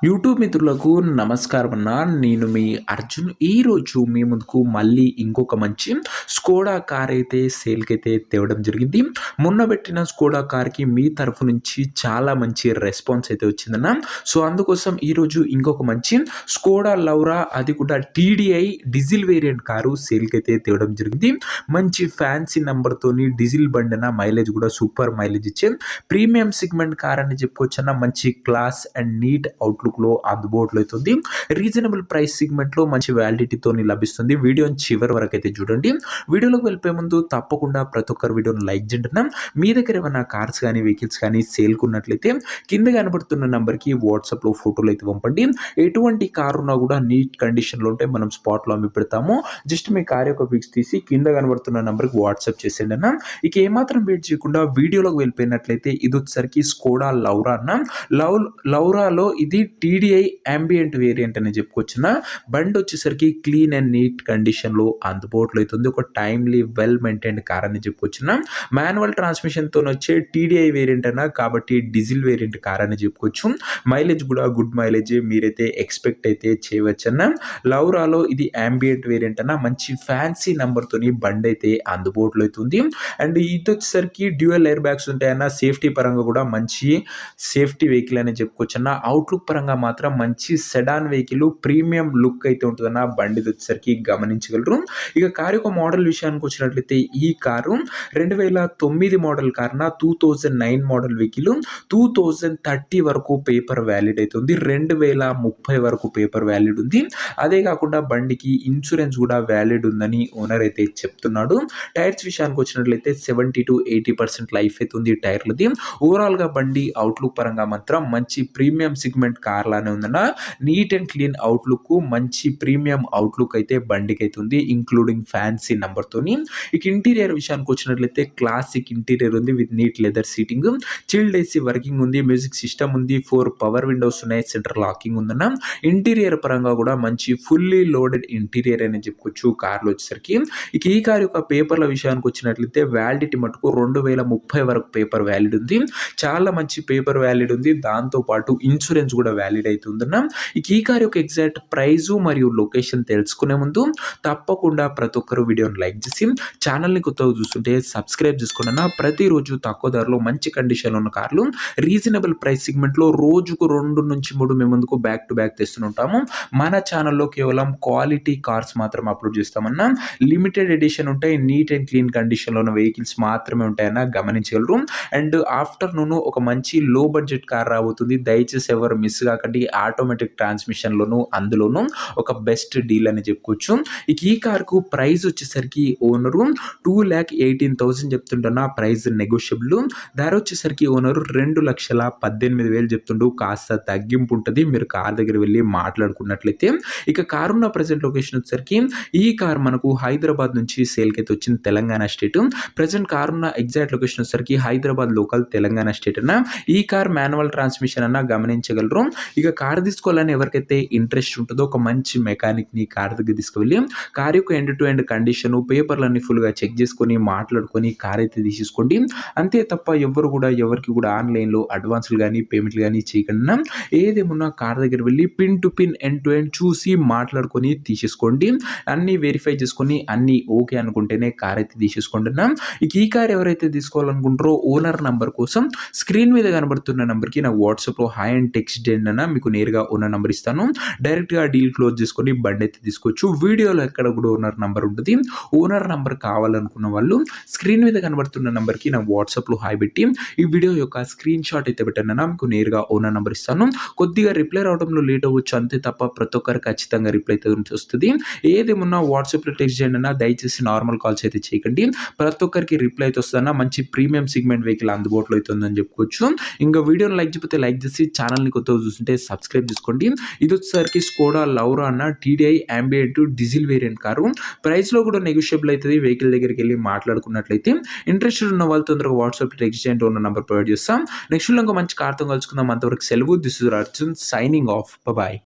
YouTube మిత్రులకు నమస్కారం అన్న. నేను మీ అర్జున్. ఈరోజు మీ ముందుకు మళ్ళీ ఇంకొక మంచి స్కోడా కార్ అయితే సేల్‌కైతే తేవడం జరిగింది. మొన్న పెట్టిన స్కోడా కార్‌కి మీ తరఫు నుంచి చాలా మంచి రెస్పాన్స్ అయితే వచ్చిందన్న. సో, అందుకోసం ఈరోజు ఇంకొక మంచి స్కోడా లౌరా, అది కూడా టీడీఐ డీజిల్ వేరియంట్ కారు సేల్‌కైతే తేవడం జరిగింది. మంచి ఫ్యాన్సీ నంబర్‌తోని డీజిల్ బండన, మైలేజ్ కూడా సూపర్ మైలేజ్ ఇచ్చే ప్రీమియం సెగ్మెంట్ కార్ అని చెప్పుకోవచ్చన్న. మంచి క్లాస్ అండ్ నీట్ అవుట్‌లుక్‌లో అందుబాటులో అవుతుంది. రీజనబుల్ ప్రైస్ సెగ్మెంట్‌లో మంచి వ్యాలిడిటీతోని లభిస్తుంది. వీడియోని చివరి వరకు అయితే చూడండి. వీడియోలోకి వెళ్ళిపోయే ముందు తప్పకుండా ప్రతి ఒక్కరు వీడియోని లైక్ చేయండి. మీ దగ్గర ఏమైనా కార్స్ కానీ, వెహికల్స్ కానీ సేల్‌కి ఉన్నట్లయితే కింద కనబడుతున్న నంబర్‌కి వాట్సాప్‌లో ఫోటోలు అయితే పంపండి. ఎటువంటి కార్ ఉన్నా కూడా నీట్ కండిషన్‌లో ఉంటే మనం స్పాట్‌లో అమ్మి పెడతాము. జస్ట్ మీ కార్ యొక్క పిక్స్ తీసి కింద కనబడుతున్న నంబర్‌కి వాట్సాప్ చేసేయండి అన్న. ఇక ఏమాత్రం వెయిట్ చేయకుండా వీడియోలోకి వెళ్ళిపోయినట్లయితే ఇది వచ్చేసరికి స్కోడా లౌరా అన్న. లౌరాలో ఇది టీడీఐ యాంబియంట్ వేరియంట్ అని చెప్పుకోవచ్చున. బండి వచ్చేసరికి క్లీన్ అండ్ నీట్ కండిషన్‌లో అందుబాటులో అవుతుంది. ఒక టైమ్లీ వెల్ మెయింటైన్డ్ కార్ అని చెప్పుకోవచ్చున. మాన్యువల్ ట్రాన్స్మిషన్‌తో వచ్చే టీడీఐ వేరియంట్ అన్న, కాబట్టి డీజిల్ వేరియంట్ కార్ అని చెప్పుకోవచ్చు. మైలేజ్ కూడా గుడ్ మైలేజే మీరైతే ఎక్స్పెక్ట్ అయితే చేయవచ్చన్న. లౌరాలో ఇది యాంబియంట్ వేరియంట్ అన్న. మంచి ఫ్యాన్సీ నంబర్‌తోని బండి అయితే అందుబాటులో అవుతుంది. అండ్ ఇది వచ్చేసరికి డ్యూయల్ ఎయిర్ బ్యాగ్స్ ఉంటాయన్న. సేఫ్టీ పరంగా కూడా మంచి సేఫ్టీ వెహికల్ అని చెప్పుకోవచ్చన్న. అవుట్‌లుక్ పరంగా మాత్రం మంచి సెడాన్ వెహికల్, ప్రీమియం లుక్ అయితే ఉంటుందన్న. బండిది వచ్చేసరికి గమనించగలరు. ఇక కారు యొక్క మోడల్ విషయానికి వచ్చినట్లయితే ఈ కారు 2009 మోడల్ కారున, 2009 మోడల్ వెహికల్ 2030 వరకు పేపర్ వ్యాలిడ్ అవుతుంది. 2030 వరకు పేపర్ వ్యాలిడ్ ఉంది. అదే కాకుండా బండికి ఇన్సూరెన్స్ కూడా వ్యాలిడ్ ఉందని ఓనర్ అయితే చెప్తున్నాడు. టైర్స్ విషయానికి వచ్చినట్లయితే 70-80% లైఫ్ అయితే ఉంది టైర్లది. ఓవరాల్‌గా బండి అవుట్‌లుక్ పరంగా మాత్రం మంచి ప్రీమియం సెగ్మెంట్ కార్ లానే ఉందన్న. నీట్ అండ్ క్లీన్ అవుట్‌లుక్, మంచి ప్రీమియం అవుట్‌లుక్ అయితే బండికి అయితే ఉంది, ఇంక్లూడింగ్ ఫ్యాన్సీ నంబర్‌తోని. ఇక ఇంటీరియర్ విషయానికి వచ్చినట్లయితే క్లాసిక్ ఇంటీరియర్ ఉంది with neat leather seating, chilled AC working ఉంది, మ్యూజిక్ సిస్టమ్ ఉంది, 4 పవర్ విండోస్ ఉన్నాయి, సెంటర్ లాకింగ్ ఉందన్న. ఇంటీరియర్ పరంగా కూడా మంచి ఫుల్లీ లోడెడ్ ఇంటీరియర్ అని చెప్పుకోవచ్చు కార్లో వచ్చేసరికి. ఇక ఈ కార్ యొక్క పేపర్ల విషయానికి వచ్చినట్లయితే వ్యాలిడిటీ మటుకు 2030 వరకు పేపర్ వ్యాలిడ్ ఉంది. చాలా మంచి పేపర్ వ్యాలిడ్ ఉంది. దాంతో పాటు ఇన్సూరెన్స్ కూడా వ్యాలిడ్ అవుతుందన్న. ఇక ఈ కార్ యొక్క ఎగ్జాక్ట్ ప్రైస్ మరియు లొకేషన్ తెలుసుకునే ముందు తప్పకుండా ప్రతి ఒక్కరు వీడియోని లైక్ చేసి ఛానల్ని కొత్తగా చూస్తుంటే సబ్స్క్రైబ్ చేసుకోండి అన్న. ప్రతిరోజు తక్కువ ధరలో మంచి కండిషన్లో ఉన్న కార్లు రీజనబుల్ ప్రైస్ సెగ్మెంట్లో రోజుకు 2-3 మేము ముందుకు బ్యాక్ టు బ్యాక్ తెస్తుంటాము. మన ఛానల్లో కేవలం క్వాలిటీ కార్స్ మాత్రం అప్లోడ్ చేస్తామన్నా. లిమిటెడ్ ఎడిషన్ ఉంటాయి, నీట్ అండ్ క్లీన్ కండిషన్లో ఉన్న వెహికల్స్ మాత్రమే ఉంటాయన్న, గమనించగలరు. అండ్ ఆఫ్టర్నూన్ ఒక మంచి లో బడ్జెట్ కార్ రాబోతుంది. దయచేసి ఎవరు మిస్ కాకండి. ఆటోమేటిక్ ట్రాన్స్మిషన్లోను, అందులోను ఒక బెస్ట్ డీల్ అని చెప్పుకోవచ్చు. ఇక ఈ కార్కు ప్రైస్ వచ్చేసరికి ఓనరు 2,18,000 చెప్తుంటున్న. Price negotiable. ధర వచ్చేసరికి ఓనరు 2,18,000 చెప్తుండు. కాస్త తగ్గింపు ఉంటుంది మీరు కార్ దగ్గర వెళ్ళి మాట్లాడుకున్నట్లయితే. ఇక కార్ ఉన్న ప్రజెంట్ లొకేషన్ వచ్చేసరికి ఈ కార్ మనకు హైదరాబాద్ నుంచి సేల్కి అయితే వచ్చింది, తెలంగాణ స్టేట్. ప్రజెంట్ కార్ ఉన్న ఎగ్జాక్ట్ లొకేషన్ వచ్చేసరికి హైదరాబాద్ లోకల్, తెలంగాణ స్టేట్ అన్న. ఈ కార్ మాన్యువల్ ట్రాన్స్మిషన్ అన్న, గమనించగలరు. ఇక కార్ తీసుకోవాలని ఎవరికైతే ఇంట్రెస్ట్ ఉంటుందో ఒక మంచి మెకానిక్ని కార్ దగ్గర తీసుకువెళ్ళి కార్ యొక్క ఎండ్ టు ఎండ్ కండిషన్, పేపర్లన్నీ ఫుల్గా చెక్ చేసుకొని మాట్లాడుకొని కార్ అయితే తీసేసుకోండి. అంతే తప్ప ఎవరు కూడా ఎవరికి కూడా ఆన్లైన్లో అడ్వాన్స్లు కానీ పేమెంట్లు కానీ చేయకుండా ఏదేమున్నా కార్ దగ్గర వెళ్ళి pin to pin end to end చూసి మాట్లాడుకొని తీసేసుకోండి. అన్నీ వెరిఫై చేసుకొని అన్నీ ఓకే అనుకుంటేనే కార్ అయితే తీసేసుకోండి. ఇక ఈ కార్ ఎవరైతే తీసుకోవాలనుకుంటారో ఓనర్ నంబర్ కోసం స్క్రీన్ మీద కనబడుతున్న నంబర్కి నాకు వాట్సాప్లో హాయ్ అండ్ టెక్స్ట్ చేయండి అన్న. మీకు నేరుగా ఓనర్ నంబర్ ఇస్తాను. డైరెక్ట్గా డీల్ క్లోజ్ చేసుకొని బండి అయితే తీసుకోవచ్చు. వీడియోలో ఎక్కడ కూడా ఓనర్ నంబర్ ఉంటుంది. ఓనర్ నంబర్ కావాలనుకున్న వాళ్ళు స్క్రీన్ మీద కనబడుతున్న నంబర్కి నాకు వాట్సాప్లో హాయ్ పెట్టి ఈ వీడియో యొక్క స్క్రీన్ షాట్ అయితే పెట్టండి అన్న. మీకు నేరుగా ఓనర్ నంబర్ ఇస్తాను. కొద్దిగా రిప్లై రావడంలో లేట్ అవ్వచ్చు, అంతే తప్ప ప్రతి ఒక్కరు ఖచ్చితంగా రిప్లై అయితే వస్తుంది. ఏదేమున్నా వాట్సాప్లో టెక్స్ట్ చేయండి అన్న. దయచేసి నార్మల్ కాల్స్ అయితే చేయకండి. ప్రతి ఒక్కరికి రిప్లై అయితే వస్తుందన్న. మంచి ప్రీమియం సెగ్మెంట్ వెహికల్ అందుబాటులో అవుతుందని చెప్పుకోవచ్చు. ఇంకా వీడియోని లైక్ చెప్పితే లైక్ చేసి ఛానల్ని కొత్తగా చూస్తుంటే సబ్స్క్రైబ్ చేసుకోండి. ఇది వచ్చేసరికి స్కోడా లౌరా అన్న, TDI ambient diesel variant car. ప్రైస్లో కూడా నెగోషియబుల్ అవుతుంది. వెహికల్ దగ్గరికి వెళ్ళి మాట్లాడుకున్నట్లయితే. ఇంట్రెస్టెడ్ ఉన్న వాళ్ళు తొందరగా వాట్సాప్ టెక్స్ట్ చేయండి, ఉన్న నెంబర్ ప్రొవైడ్ చేస్తాం. నెక్స్ట్ ఇంకా మంచి కార్తో కలుసుకుందాం. అంతవరకు సెలవు. This is Arjun signing off. Bye.